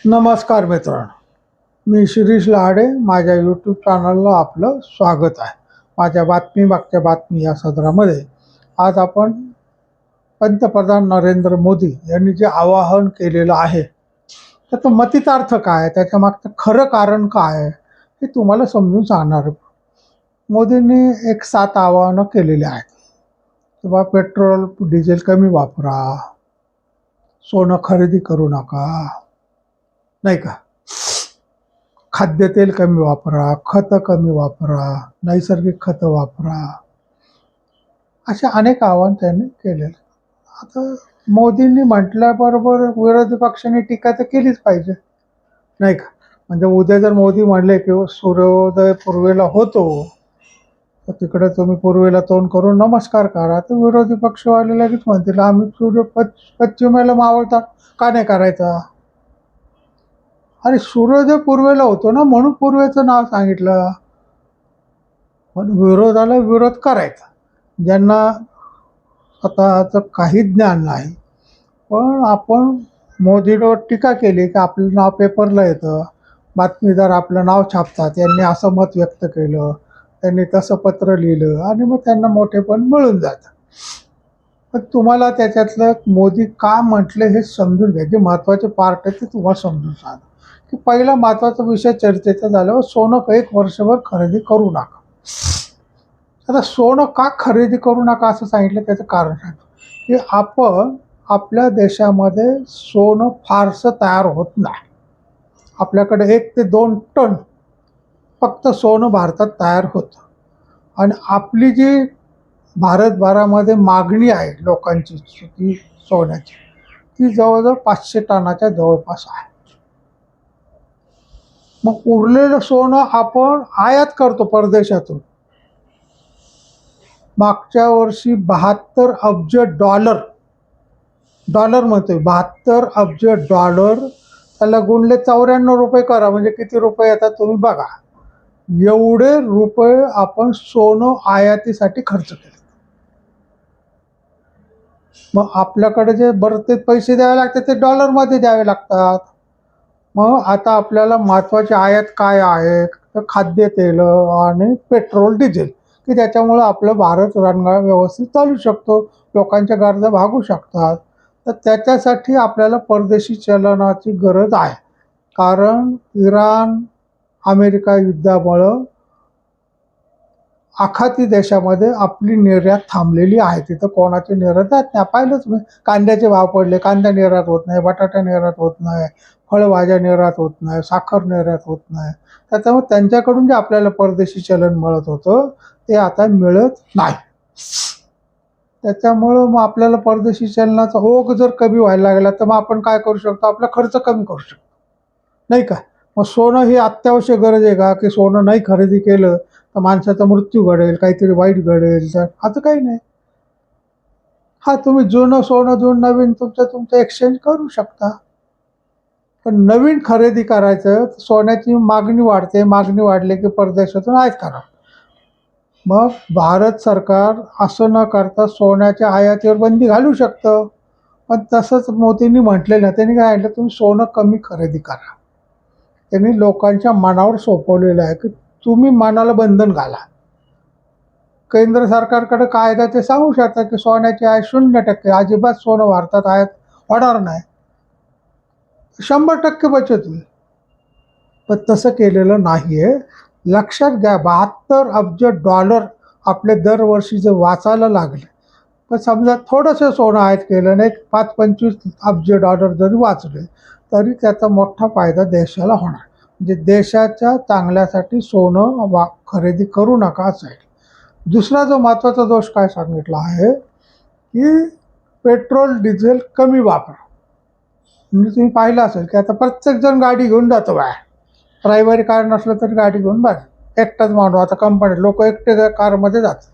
नमस्कार मित्रांनो, मी शिरीष लहाडे. माझ्या यूट्यूब चॅनलला आपलं स्वागत आहे. माझ्या मागच्या बातमी या सदरामध्ये आज आपण पंतप्रधान नरेंद्र मोदी यांनी जे आवाहन केलेलं आहे त्याचं मतितार्थ काय, त्याच्या मागचं खरं कारण काय आहे हे तुम्हाला समजून सांगणार. मोदींनी एक 7 आवाहनं केलेली आहेत. किंवा पेट्रोल डिझेल कमी वापरा, सोनं खरेदी करू नका, नाही का, खाद्यतेल कमी वापरा, खतं कमी वापरा, नैसर्गिक खतं वापरा, अशा अनेक आवाहन त्यांनी केलेले. आता मोदींनी म्हटल्याबरोबर विरोधी पक्षांनी टीका तर केलीच पाहिजे, नाही का. म्हणजे उद्या जर मोदी म्हणले की सूर्योदय पूर्वेला होतो तर तिकडे तुम्ही पूर्वेला तोंड करून नमस्कार करा, तर विरोधी पक्षवाले लगेच म्हणतील आम्ही सूर्य पश्चिमेला मावळता का नाही करायचा. आणि सूर्योदय पूर्वेला होतो ना, म्हणून पूर्वेचं नाव सांगितलं. पण विरोधाला विरोध करायचा. ज्यांना स्वतःचं काही ज्ञान नाही, पण आपण मोदींवर टीका केली की आपलं नाव पेपरला येतं, बातमीदार आपलं नाव छापतात, यांनी असं मत व्यक्त केलं, त्यांनी तसं पत्र लिहिलं, आणि मग त्यांना मोठेपण मिळून जातं. पण तुम्हाला त्याच्यातलं मोदी का म्हटलं हे समजून घ्या. जे महत्त्वाचे पार्ट आहे ते तुम्हाला समजून सांगा. की पहिला महत्त्वाचा विषय चर्चेचा झाल्यावर सोनं 1 वर्षभर खरेदी करू नका. आता सोनं का खरेदी करू नका असं सांगितलं, त्याचं कारण सांगतो. की आपण आपल्या देशामध्ये सोनं फारसं तयार होत नाही. आपल्याकडे 1 ते 2 टन फक्त सोनं भारतात तयार होतं. आणि आपली जी भारतभरामध्ये मागणी आहे लोकांची ती सोन्याची, ती जवळजवळ 500 टनाच्या जवळपास आहे. मग उरलेलं सोनं आपण आयात करतो परदेशातून. मागच्या वर्षी 72 अब्ज डॉलर म्हणतोय, 72 अब्ज डॉलर, त्याला गुणले 94 रुपये करा, म्हणजे किती रुपये येतात तुम्ही बघा. एवढे रुपये आपण सोनं आयातीसाठी खर्च केले. मग आपल्याकडे जे भरते पैसे द्यावे लागतात ते डॉलरमध्ये द्यावे लागतात. मग आता आपल्याला महत्त्वाची आयात काय आहे, तर खाद्यतेल आणि पेट्रोल डिझेल, की त्याच्यामुळं आपलं भारत रणगाडा व्यवस्थित चालू शकतो, लोकांच्या गरजा भागू शकतात. तर त्याच्यासाठी आपल्याला परदेशी चलनाची गरज आहे. कारण इराण अमेरिका युद्धामुळं आखाती देशामध्ये आपली निर्यात थांबलेली आहे. तिथं कोणाची निर्यात जात नाही. पाहिलंच मी, कांद्याचे भाव पडले, कांदा निर्यात होत नाही, बटाटा निर्यात होत नाही, फळभाज्या निर्यात होत नाही, साखर निर्यात होत नाही. त्याच्यामुळे त्यांच्याकडून जे आपल्याला परदेशी चलन मिळत होतं ते आता मिळत नाही. त्याच्यामुळं मग आपल्याला परदेशी चलनाचा ओघ जर कमी व्हायला लागला तर मग आपण काय करू शकतो, आपला खर्च कमी करू शकतो, नाही का. मग सोनं ही अत्यावश्यक गरज आहे का, की सोनं नाही खरेदी केलं तर माणसाचा मृत्यू घडेल, काहीतरी वाईट घडेल, तर असं काही नाही. हा, तुम्ही जुनं सोनं जुनं नवीन तुमचं एक्सचेंज करू शकता. पण नवीन खरेदी करायचं तर सोन्याची मागणी वाढते, मागणी वाढली की परदेशातून आयात करा. मग भारत सरकार असं न करता सोन्याच्या आयातीवर बंदी घालू शकतं. पण तसंच मोदींनी म्हटलेलं, त्यांनी काय म्हटलं, तुम्ही सोनं कमी खरेदी करा. त्यांनी लोकांच्या मनावर सोपवलेलं आहे की तुम्ही मनाला बंधन घाला. केंद्र सरकारकडे कायदा ते सांगू शकतात की सोन्याची आयात 0%, अजिबात सोनं भारतात आयात होणार नाही, 100% बचत होईल. पण तसं केलेलं नाही आहे. लक्षात घ्या, 72 अब्ज डॉलर आपले दरवर्षी जर वाचायला लागले, तर समजा थोडंसं सोनं आयात केलं नाही, 5-25 अब्ज डॉलर जरी वाचले तरी त्याचा मोठा फायदा देशाला होणार. म्हणजे देशाच्या चांगल्यासाठी सोनं खरेदी करू नका असं आहे. दुसरा जो महत्त्वाचा दोष काय सांगितला आहे की पेट्रोल डिझेल कमी वापरा. म्हणजे तुम्ही पाहिलं असेल की आता प्रत्येकजण गाडी घेऊन जातो बाहेर, रविवारी कार नसलं तरी गाडी घेऊन बाहेर एकटाच माणूस. आता कंपनीत लोक एकटे कारमध्ये जातात.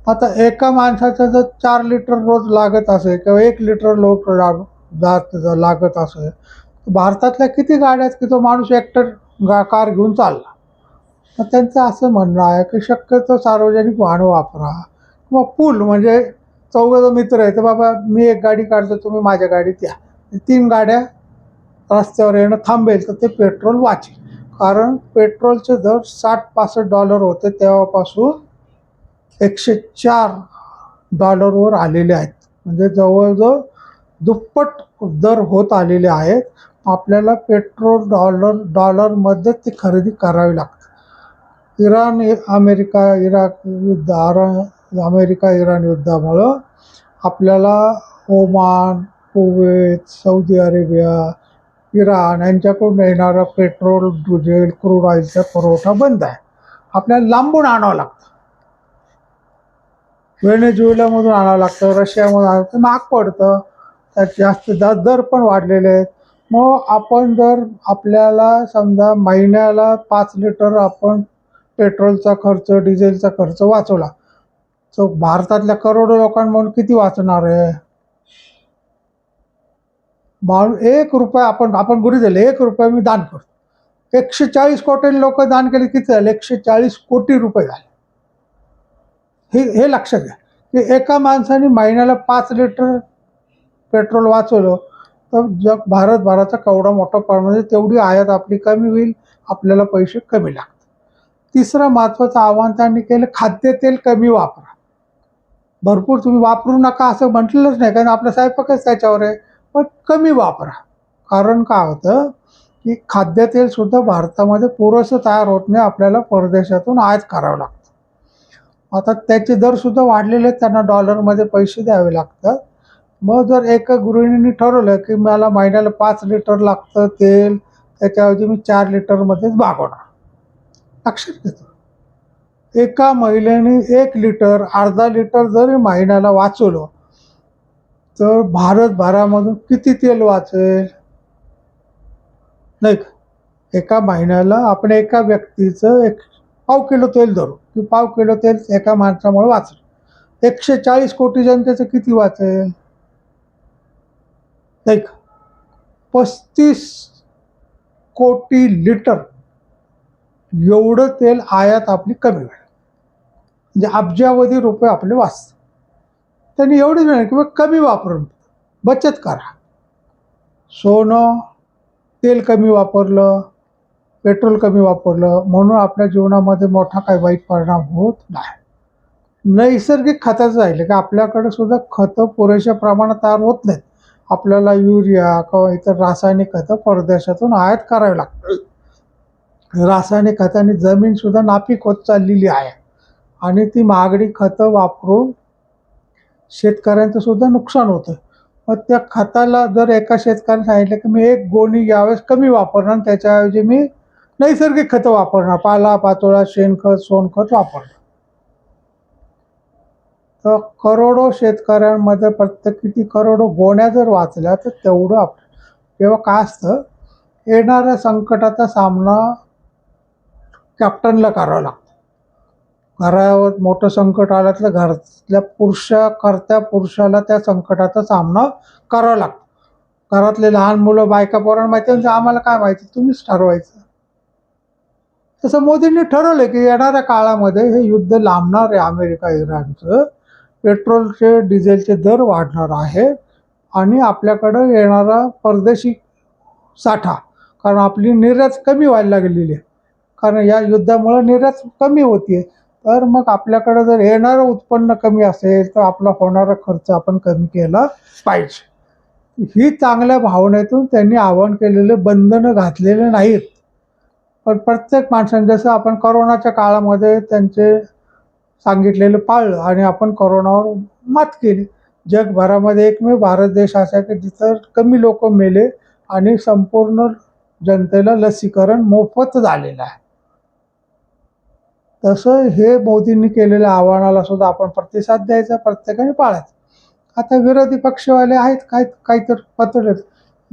आता एका माणसाचं जर 4 लिटर रोज लागत असेल किंवा 1 लिटर लोक लागत असेल, भारतातल्या किती गाड्या आहेत की तो माणूस एकटं कार घेऊन चालला. मग त्यांचं असं म्हणणं आहे की शक्यतो सार्वजनिक वाहनं वापरा, किंवा पूल, म्हणजे 14 मित्र आहे तर बाबा मी एक गाडी काढतो, तुम्ही माझ्या गाडीत या, 3 गाड्या रस्त्यावर येणं थांबेल तर ते पेट्रोल वाचेल. कारण पेट्रोलचे दर $60-65 होते, तेव्हापासून $104 आलेले आहेत. म्हणजे जवळजवळ दुप्पट दर होत आलेले आहेत. आपल्याला पेट्रोल डॉलरमध्ये ती खरेदी करावी लागते. इराण अमेरिका इराक युद्ध अमेरिका इराण युद्धामुळं आपल्याला Oman, Kuwait, Saudi Arabia, Iran यांच्याकडून येणारा पेट्रोल, डिझेल, क्रूड ऑइलचा पुरवठा बंद आहे. आपल्याला लांबून आणावं लागतं. व्हेनेझुएलामधून आणावं लागतं, रशियामधून आणावं लागतं, महाग पडतं. त्यात जास्त दर पण वाढलेले आहेत. मग आपण जर आपल्याला समजा महिन्याला 5 लिटर आपण पेट्रोलचा खर्च, डिझेलचा खर्च वाचवला, तर भारतातल्या करोडो लोकांमधून किती वाचणार आहे? ₹1 आपण गुढी दिले, ₹1 मी दान करतो. 140 कोटी लोक दान केले, किती झाले? 140 कोटी रुपये झाले. हे लक्षात घ्या की एका माणसाने महिन्याला 5 लिटर पेट्रोल वाचवलं तर भारतभराचा केवढा मोठा म्हणजे तेवढी आयात आपली कमी होईल, आपल्याला पैसे कमी लागतात. तिसरं महत्त्वाचं आव्हान त्यांनी केलं, खाद्यतेल कमी वापरा. भरपूर तुम्ही वापरू नका असं म्हटलेलंच नाही, कारण आपला स्वयंपाकच त्याच्यावर आहे, पण कमी वापरा. कारण काय होतं की खाद्यतेल सुद्धा भारतामध्ये पुरेसं तयार होत नाही, आपल्याला परदेशातून आयात करावं लागतं. आता त्याचे दर सुद्धा वाढलेले आहेत, त्यांना डॉलरमध्ये पैसे द्यावे लागतात. मग जर एका गृहिणीने ठरवलं की मला महिन्याला 5 लिटर लागतं तेल, त्याच्याऐवजी मी 4 लिटरमध्येच भागवणार. लक्षात घेतो, एका महिलेने 1 लिटर, अर्धा लिटर जरी महिन्याला वाचवलं तर भारतभरामधून किती तेल वाचेल? नाही का? एका महिन्याला आपण एका व्यक्तीचं 1 किलो तेल धरू की 1 किलो तेल एका माणसामुळे वाचलं. 140 कोटी जनतेचं किती वाचेल? नाही का? 35 कोटी लिटर एवढं तेल आयात आपली कमी होईल. म्हणजे अब्जावधी रुपये आपले वाचतात. त्यांनी एवढंच नाही की कमी वापरून बचत करा. सोनं, तेल कमी वापरलं, पेट्रोल कमी वापरलं म्हणून आपल्या जीवनामध्ये मोठा काही वाईट परिणाम होत नाही. नैसर्गिक खताचं राहिलं की आपल्याकडे सुद्धा खतं पुरेशा प्रमाणात तयार होत नाहीत. आपल्याला युरिया किंवा इतर रासायनिक खतं परदेशातून आयात करावी लागतात. रासायनिक खतांनी जमीन सुद्धा नापीक होत चाललेली आहे आणि ती महागडी खतं वापरून शेतकऱ्यांचं सुद्धा नुकसान होतं. मग त्या खताला जर एका शेतकऱ्याने सांगितलं की मी 1 गोणी यावेळेस कमी वापरणार, त्याच्याऐवजी मी नैसर्गिक खतं वापरणार, पालापाचोळा, शेणखत, सोनखत वापरणार, तर करोडो शेतकऱ्यांमध्ये प्रत्येक किती करोडो गोण्या जर वाचल्या तर तेवढं तेव्हा काय असतं, येणाऱ्या संकटाचा सामना कॅप्टनला करावा लागतो. घरावर मोठं संकट आलं तर घरातल्या करत्या पुरुषाला त्या संकटाचा सामना करावा लागतो. घरातले लहान मुलं, बायका, पोरांना माहिती म्हणजे आम्हाला काय माहिती, तुम्हीच ठरवायचं. तसं मोदींनी ठरवलं की येणाऱ्या काळामध्ये हे युद्ध लांबणार आहे. अमेरिका इराणचं पेट्रोलचे, डिझेलचे दर वाढणार आहे आणि आपल्याकडं येणारा परदेशी साठा, कारण आपली निर्यात कमी व्हायला लागलेली आहे, कारण या युद्धामुळे निर्यात कमी होतीये. तर मग आपल्याकडे जर येणारं उत्पन्न कमी असेल तर आपला होणारा खर्च आपण कमी केला पाहिजे. ही चांगल्या भावनेतून त्यांनी आवाहन केलेले, बंधनं घातलेले नाहीत. पण प्रत्येक माणसाने जसं आपण कोरोनाच्या काळामध्ये त्यांचे सांगितलेलं पाळलं आणि आपण कोरोनावर मात केली. जगभरामध्ये एकमेव भारत देश असा की जिथं कमी लोक मेले आणि संपूर्ण जनतेला लसीकरण मोफत झालेलं आहे. तसं हे मोदींनी केलेल्या आव्हानाला सुद्धा आपण प्रतिसाद द्यायचा, प्रत्येकाने पाळायचा. आता विरोधी पक्षवाले आहेत, काहीतरी पत्र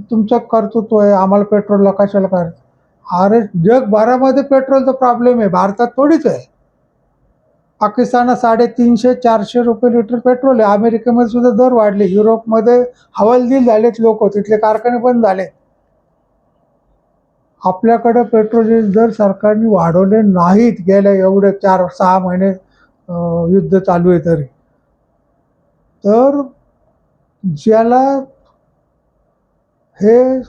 तुमचं कर्तृत्व आहे, आम्हाला पेट्रोलला कशाला करायचं. अरे जगभरामध्ये पेट्रोलचा प्रॉब्लेम आहे, भारतात थोडीच आहे. पाकिस्तानात 350-400 रुपये लिटर पेट्रोल आहे. अमेरिकेमध्ये सुद्धा दर वाढले, युरोपमध्ये हवालदिल झालेत लोक, तिथले कारखाने बंद झाले. आपल्याकडे पेट्रोलचे दर सरकारने वाढवले नाहीत गेल्या एवढे 4-6 महिने युद्ध चालू आहे तरी. तर ज्याला हे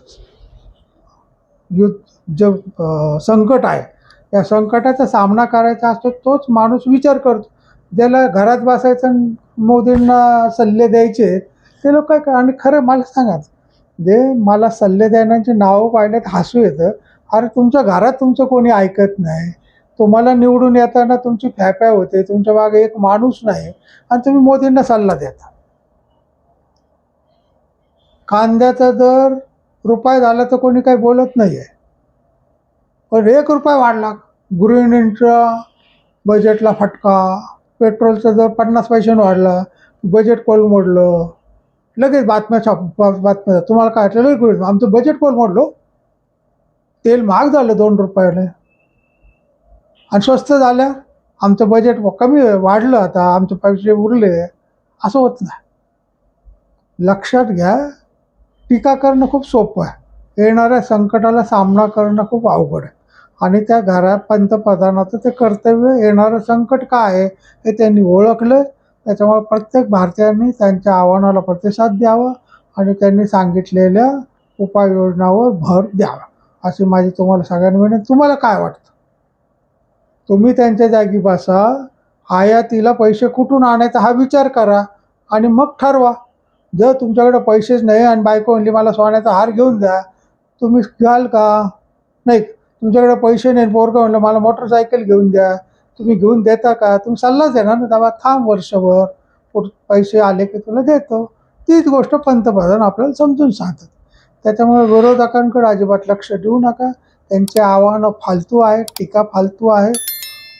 जे संकट आहे, या संकटाचा सामना करायचा असतो तोच माणूस विचार करतो. ज्याला घरात बसायचं आणि मोदींना सल्ले द्यायचे ते लोक काय आणि खरं मला सांगा, जे मला सल्ले देण्याची नावं पाहिल्यात हसू येतं. अरे तुमच्या घरात तुमचं कोणी ऐकत नाही, तुम्हाला निवडून येताना तुमची फॅफॅ होते, तुमच्या मागे एक माणूस नाही आणि तुम्ही मोदींना सल्ला देता. कांद्याचा दर रुपये झाला तर कोणी काही बोलत नाही आहे, पण ₹1 वाढला, गृहिणींच्या बजेटला फटका. पेट्रोलचा दर 50 पैशांनी वाढला, बजेट कोलमडलं. लगेच बातम्या तुम्हाला काय वाटलं, लगेच आमचं बजेट कोलमडलो, तेल महाग झालं ₹2 आणि स्वस्त झालं, आमचं बजेट कमी वाढलं, आता आमचे पैसे उरले. असं होत नाही. लक्षात घ्या, टीका करणं खूप सोपं आहे, येणाऱ्या संकटाला सामना करणं खूप अवघड आहे. आणि त्या घरात पंतप्रधानाचं ते कर्तव्य, येणारं संकट काय आहे हे त्यांनी ओळखलं. त्याच्यामुळे प्रत्येक भारतीयांनी त्यांच्या आव्हानाला प्रतिसाद द्यावा आणि त्यांनी सांगितलेल्या उपाययोजनावर भर द्यावा, अशी माझी तुम्हाला सगळ्यांना विनंती. तुम्हाला काय वाटतं? तुम्ही त्यांच्या जागी बसा, आयातीला पैसे कुठून आणायचा हा विचार करा आणि मग ठरवा. जर तुमच्याकडे पैसेच नाही आणि बायको म्हणली मला सोन्याचा हार घेऊन द्या, तुम्ही घ्याल का? नाही. तुमच्याकडे पैसे नाही, पोरगं म्हणलं मला मोटरसायकल घेऊन द्या, तुम्ही घेऊन देता का? तुम्ही सल्लाच देणार ना, तेव्हा थांब वर्षभर, पैसे आले की तुला देतो. तीच गोष्ट पंतप्रधान आपल्याला समजून सांगतात. त्याच्यामुळे विरोधकांकडे अजिबात लक्ष देऊ नका. त्यांचे आव्हानं फालतू आहेत, टीका फालतू आहे.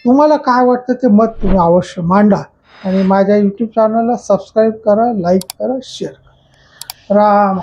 तुम्हाला काय वाटतं ते मत तुम्ही अवश्य मांडा आणि माझ्या यूट्यूब चॅनलला सबस्क्राईब करा, लाईक करा, शेअर करा. राम